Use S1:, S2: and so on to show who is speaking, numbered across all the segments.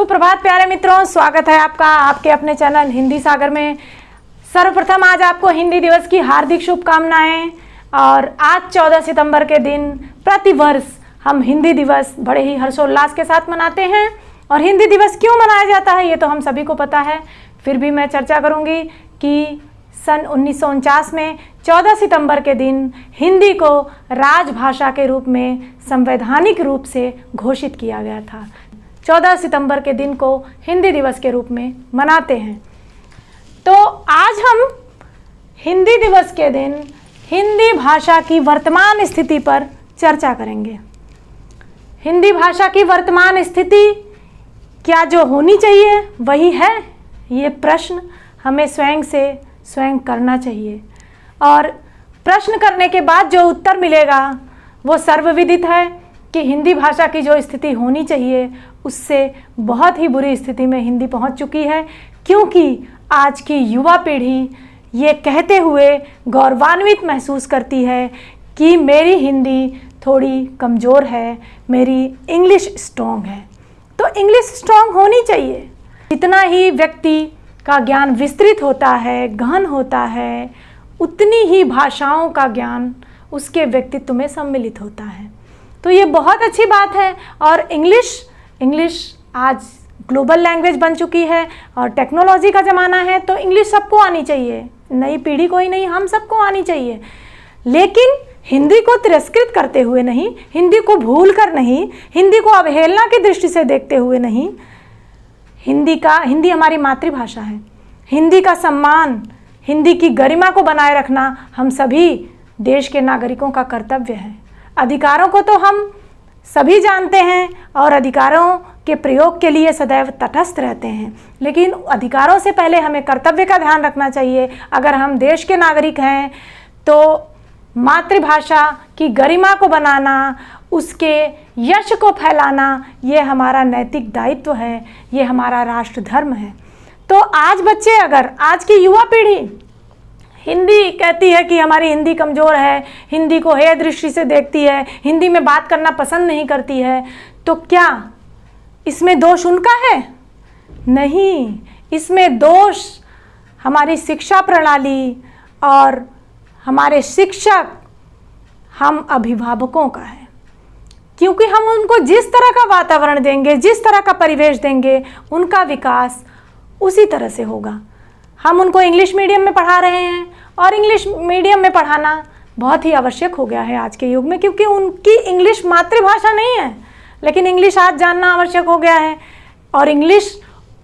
S1: सुप्रभात प्यारे मित्रों, स्वागत है आपका आपके अपने चैनल हिंदी सागर में। सर्वप्रथम आज आपको हिंदी दिवस की हार्दिक शुभकामनाएं। और आज 14 सितंबर के दिन प्रतिवर्ष हम हिंदी दिवस बड़े ही हर्षोल्लास के साथ मनाते हैं। और हिंदी दिवस क्यों मनाया जाता है ये तो हम सभी को पता है, फिर भी मैं चर्चा करूंगी कि सन 1949 में 14 सितंबर के दिन हिंदी को राजभाषा के रूप में संवैधानिक रूप से घोषित किया गया था। 14 सितंबर के दिन को हिंदी दिवस के रूप में मनाते हैं। तो आज हम हिंदी दिवस के दिन हिंदी भाषा की वर्तमान स्थिति पर चर्चा करेंगे। हिंदी भाषा की वर्तमान स्थिति क्या जो होनी चाहिए वही है, ये प्रश्न हमें स्वयं करना चाहिए। और प्रश्न करने के बाद जो उत्तर मिलेगा वो सर्वविदित है कि हिंदी भाषा की जो स्थिति होनी चाहिए उससे बहुत ही बुरी स्थिति में हिंदी पहुंच चुकी है। क्योंकि आज की युवा पीढ़ी ये कहते हुए गौरवान्वित महसूस करती है कि मेरी हिंदी थोड़ी कमज़ोर है, मेरी इंग्लिश स्ट्रॉन्ग है। तो इंग्लिश स्ट्रॉन्ग होनी चाहिए। जितना ही व्यक्ति का ज्ञान विस्तृत होता है, गहन होता है, उतनी ही भाषाओं का ज्ञान उसके व्यक्तित्व में सम्मिलित होता है। तो ये बहुत अच्छी बात है। और इंग्लिश आज ग्लोबल लैंग्वेज बन चुकी है और टेक्नोलॉजी का ज़माना है, तो इंग्लिश सबको आनी चाहिए। नई पीढ़ी को ही नहीं, हम सबको आनी चाहिए। लेकिन हिंदी को तिरस्कृत करते हुए नहीं, हिंदी को भूल कर नहीं, हिंदी को अवहेलना की दृष्टि से देखते हुए नहीं। हिंदी हमारी मातृभाषा है। हिंदी का सम्मान, हिंदी की गरिमा को बनाए रखना हम सभी देश के नागरिकों का कर्तव्य है। अधिकारों को तो हम सभी जानते हैं और अधिकारों के प्रयोग के लिए सदैव तटस्थ रहते हैं, लेकिन अधिकारों से पहले हमें कर्तव्य का ध्यान रखना चाहिए। अगर हम देश के नागरिक हैं तो मातृभाषा की गरिमा को बनाना, उसके यश को फैलाना, ये हमारा नैतिक दायित्व है, ये हमारा राष्ट्र धर्म है। तो आज बच्चे, अगर आज की युवा पीढ़ी हिंदी कहती है कि हमारी हिंदी कमज़ोर है, हिंदी को हेय दृष्टि से देखती है, हिंदी में बात करना पसंद नहीं करती है, तो क्या इसमें दोष उनका है? नहीं, इसमें दोष हमारी शिक्षा प्रणाली और हमारे शिक्षक, हम अभिभावकों का है। क्योंकि हम उनको जिस तरह का वातावरण देंगे, जिस तरह का परिवेश देंगे, उनका विकास उसी तरह से होगा। हम उनको इंग्लिश मीडियम में पढ़ा रहे हैं और इंग्लिश मीडियम में पढ़ाना बहुत ही आवश्यक हो गया है आज के युग में, क्योंकि उनकी इंग्लिश मातृभाषा नहीं है, लेकिन इंग्लिश आज जानना आवश्यक हो गया है। और इंग्लिश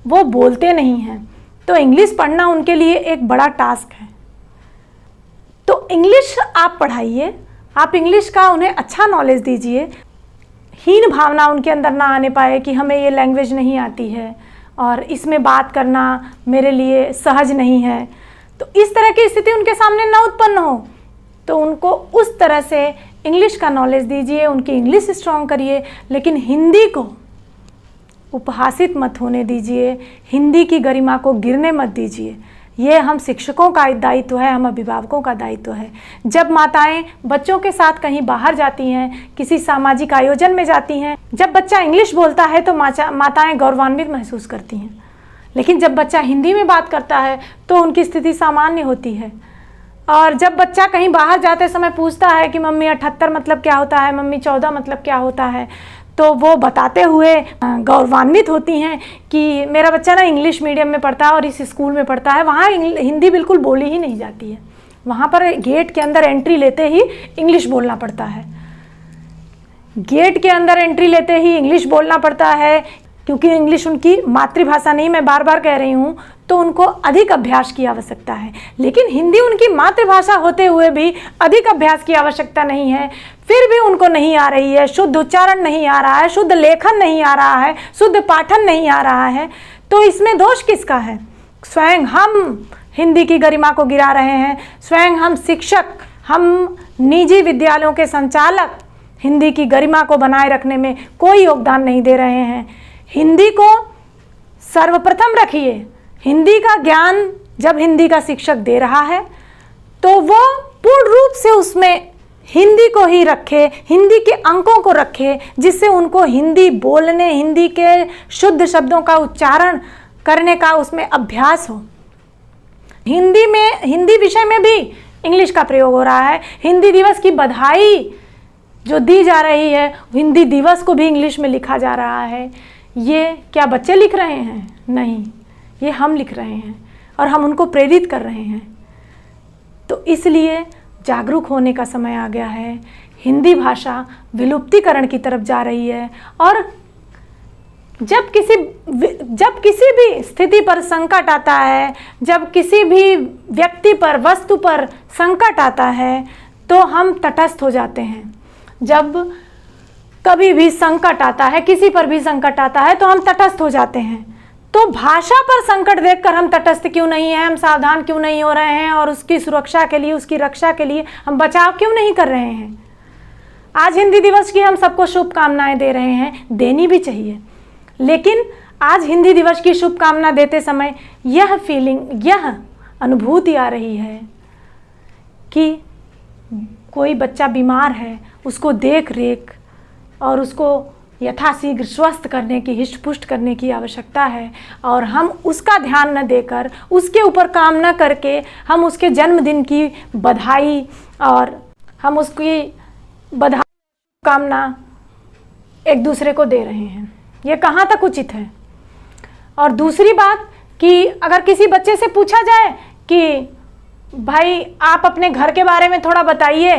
S1: वो बोलते नहीं हैं, तो इंग्लिश पढ़ना उनके लिए एक बड़ा टास्क है। तो इंग्लिश आप पढ़ाइए, आप इंग्लिश का उन्हें अच्छा नॉलेज दीजिए। हीन भावना उनके अंदर ना आने पाए कि हमें ये लैंग्वेज नहीं आती है और इसमें बात करना मेरे लिए सहज नहीं है। तो इस तरह की स्थिति उनके सामने ना उत्पन्न हो, तो उनको उस तरह से इंग्लिश का नॉलेज दीजिए, उनकी इंग्लिश स्ट्रॉन्ग करिए। लेकिन हिंदी को उपहासित मत होने दीजिए, हिंदी की गरिमा को गिरने मत दीजिए। ये हम शिक्षकों का दायित्व है, हम अभिभावकों का दायित्व है। जब माताएं बच्चों के साथ कहीं बाहर जाती हैं, किसी सामाजिक आयोजन में जाती हैं, जब बच्चा इंग्लिश बोलता है तो माताएं गौरवान्वित महसूस करती हैं। लेकिन जब बच्चा हिंदी में बात करता है तो उनकी स्थिति सामान्य होती है। और जब बच्चा कहीं बाहर जाते समय पूछता है कि मम्मी 78 मतलब क्या होता है, मम्मी 14 मतलब क्या होता है, तो वो बताते हुए गौरवान्वित होती हैं कि मेरा बच्चा ना इंग्लिश मीडियम में पढ़ता है और इस स्कूल में पढ़ता है, वहाँ हिंदी बिल्कुल बोली ही नहीं जाती है। वहाँ पर गेट के अंदर एंट्री लेते ही इंग्लिश बोलना पड़ता है। गेट के अंदर एंट्री लेते ही इंग्लिश बोलना पड़ता है, क्योंकि इंग्लिश उनकी मातृभाषा नहीं, मैं बार बार कह रही हूँ, तो उनको अधिक अभ्यास की आवश्यकता है। लेकिन हिंदी उनकी मातृभाषा होते हुए भी अधिक अभ्यास की आवश्यकता नहीं है, फिर भी उनको नहीं आ रही है, शुद्ध उच्चारण नहीं आ रहा है, शुद्ध लेखन नहीं आ रहा है, शुद्ध पाठन नहीं आ रहा है, तो इसमें दोष किसका है? स्वयं हम हिंदी की गरिमा को गिरा रहे हैं। स्वयं हम शिक्षक, हम निजी विद्यालयों के संचालक हिंदी की गरिमा को बनाए रखने में कोई योगदान नहीं दे रहे हैं। हिंदी को सर्वप्रथम रखिए। हिंदी का ज्ञान जब हिंदी का शिक्षक दे रहा है तो वो पूर्ण रूप से उसमें हिंदी को ही रखे, हिंदी के अंकों को रखे, जिससे उनको हिंदी बोलने, हिंदी के शुद्ध शब्दों का उच्चारण करने का उसमें अभ्यास हो। हिंदी विषय में भी इंग्लिश का प्रयोग हो रहा है। हिंदी दिवस की बधाई जो दी जा रही है, हिंदी दिवस को भी इंग्लिश में लिखा जा रहा है। ये क्या बच्चे लिख रहे हैं? नहीं, ये हम लिख रहे हैं और हम उनको प्रेरित कर रहे हैं। तो इसलिए जागरूक होने का समय आ गया है। हिंदी भाषा विलुप्तिकरण की तरफ जा रही है और जब किसी भी स्थिति पर संकट आता है, जब किसी भी व्यक्ति पर, वस्तु पर संकट आता है, तो हम तटस्थ हो जाते हैं। जब कभी भी संकट आता है, किसी पर भी संकट आता है, तो हम तटस्थ हो जाते हैं। तो भाषा पर संकट देखकर हम तटस्थ क्यों नहीं हैं? हम सावधान क्यों नहीं हो रहे हैं? और उसकी सुरक्षा के लिए, उसकी रक्षा के लिए हम बचाव क्यों नहीं कर रहे हैं? आज हिंदी दिवस की हम सबको शुभकामनाएं दे रहे हैं, देनी भी चाहिए। लेकिन आज हिंदी दिवस की शुभकामना देते समय यह फीलिंग, यह अनुभूति आ रही है कि कोई बच्चा बीमार है, उसको देख रेख और उसको यथाशीघ्र स्वस्थ करने की, हिष्ट-पुष्ट करने की आवश्यकता है। और हम उसका ध्यान न देकर, उसके ऊपर काम न करके, हम उसके जन्मदिन की बधाई और हम उसकी बधाई कामना एक दूसरे को दे रहे हैं। ये कहाँ तक उचित है? और दूसरी बात कि अगर किसी बच्चे से पूछा जाए कि भाई आप अपने घर के बारे में थोड़ा बताइए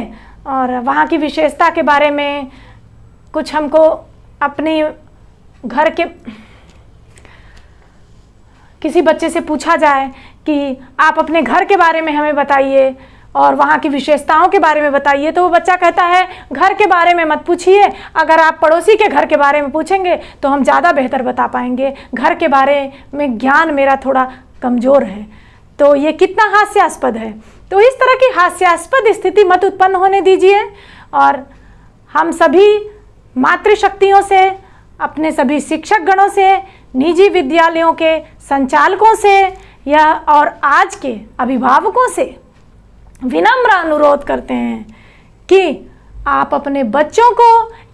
S1: और वहाँ की विशेषता के बारे में कुछ हमको अपने घर के, किसी बच्चे से पूछा जाए कि आप अपने घर के बारे में हमें बताइए और वहाँ की विशेषताओं के बारे में बताइए, तो वो बच्चा कहता है घर के बारे में मत पूछिए, अगर आप पड़ोसी के घर के बारे में पूछेंगे तो हम ज़्यादा बेहतर बता पाएंगे, घर के बारे में ज्ञान मेरा थोड़ा कमज़ोर है। तो ये कितना हास्यास्पद है। तो इस तरह की हास्यास्पद स्थिति मत उत्पन्न होने दीजिए। और हम सभी मातृशक्तियों से, अपने सभी शिक्षक गणों से, निजी विद्यालयों के संचालकों से या और आज के अभिभावकों से विनम्र अनुरोध करते हैं कि आप अपने बच्चों को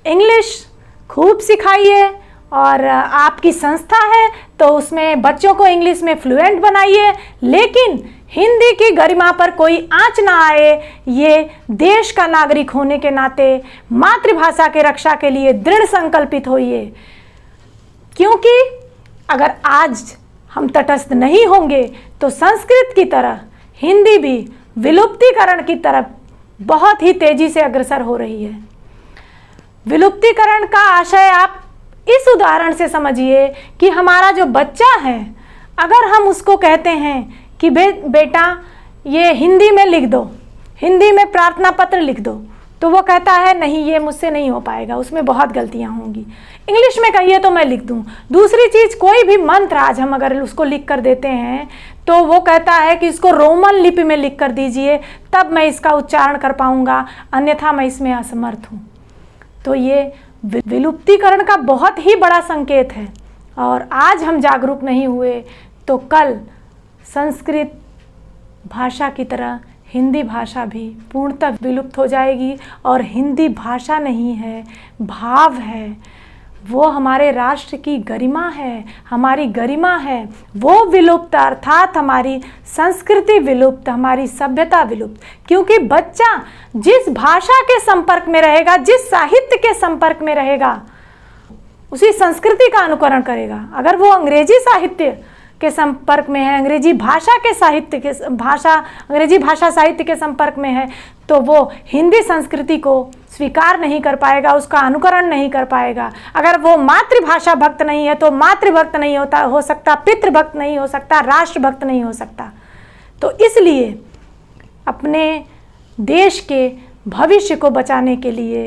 S1: इंग्लिश खूब सिखाइए और आपकी संस्था है तो उसमें बच्चों को इंग्लिश में फ्लुएंट बनाइए, लेकिन हिंदी की गरिमा पर कोई आंच ना आए। ये देश का नागरिक होने के नाते मातृभाषा के रक्षा के लिए दृढ़ संकल्पित होइए, क्योंकि अगर आज हम तटस्थ नहीं होंगे तो संस्कृत की तरह हिंदी भी विलुप्तिकरण की तरफ बहुत ही तेजी से अग्रसर हो रही है। विलुप्तिकरण का आशय आप इस उदाहरण से समझिए कि हमारा जो बच्चा है, अगर हम उसको कहते हैं कि बेटा ये हिंदी में लिख दो, हिंदी में प्रार्थना पत्र लिख दो, तो वो कहता है नहीं ये मुझसे नहीं हो पाएगा, उसमें बहुत गलतियां होंगी, इंग्लिश में कहिए तो मैं लिख दूं। दूसरी चीज़, कोई भी मंत्र आज हम अगर उसको लिख कर देते हैं तो वो कहता है कि इसको रोमन लिपि में लिख कर दीजिए, तब मैं इसका उच्चारण कर पाऊंगा, अन्यथा मैं इसमें असमर्थ हूँ। तो ये विलुप्तिकरण का बहुत ही बड़ा संकेत है। और आज हम जागरूक नहीं हुए तो कल संस्कृत भाषा की तरह हिंदी भाषा भी पूर्णतः विलुप्त हो जाएगी। और हिंदी भाषा नहीं है, भाव है, वो हमारे राष्ट्र की गरिमा है, हमारी गरिमा है, वो विलुप्त, अर्थात हमारी संस्कृति विलुप्त, हमारी सभ्यता विलुप्त। क्योंकि बच्चा जिस भाषा के संपर्क में रहेगा, जिस साहित्य के संपर्क में रहेगा, उसी संस्कृति का अनुकरण करेगा। अगर वो अंग्रेजी साहित्य के संपर्क में है, अंग्रेजी भाषा साहित्य के संपर्क में है, तो वो हिंदी संस्कृति को स्वीकार नहीं कर पाएगा, उसका अनुकरण नहीं कर पाएगा। अगर वो मातृभाषा भक्त नहीं है तो मातृभक्त नहीं हो सकता, पितृभक्त नहीं हो सकता, राष्ट्रभक्त नहीं हो सकता। तो इसलिए अपने देश के भविष्य को बचाने के लिए,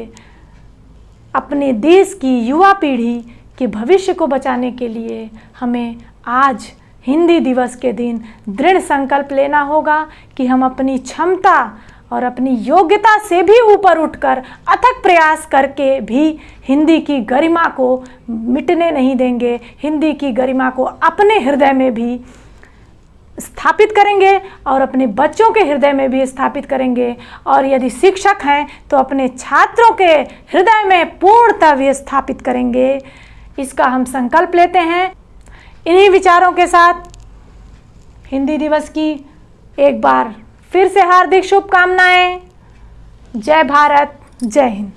S1: अपने देश की युवा पीढ़ी के भविष्य को बचाने के लिए हमें आज हिंदी दिवस के दिन दृढ़ संकल्प लेना होगा कि हम अपनी क्षमता और अपनी योग्यता से भी ऊपर उठकर अथक प्रयास करके भी हिंदी की गरिमा को मिटने नहीं देंगे, हिंदी की गरिमा को अपने हृदय में भी स्थापित करेंगे और अपने बच्चों के हृदय में भी स्थापित करेंगे, और यदि शिक्षक हैं तो अपने छात्रों के हृदय में पूर्णतः भी स्थापित करेंगे। इसका हम संकल्प लेते हैं। इन्हीं विचारों के साथ हिंदी दिवस की एक बार फिर से हार्दिक शुभकामनाएं। जय भारत, जय हिंद।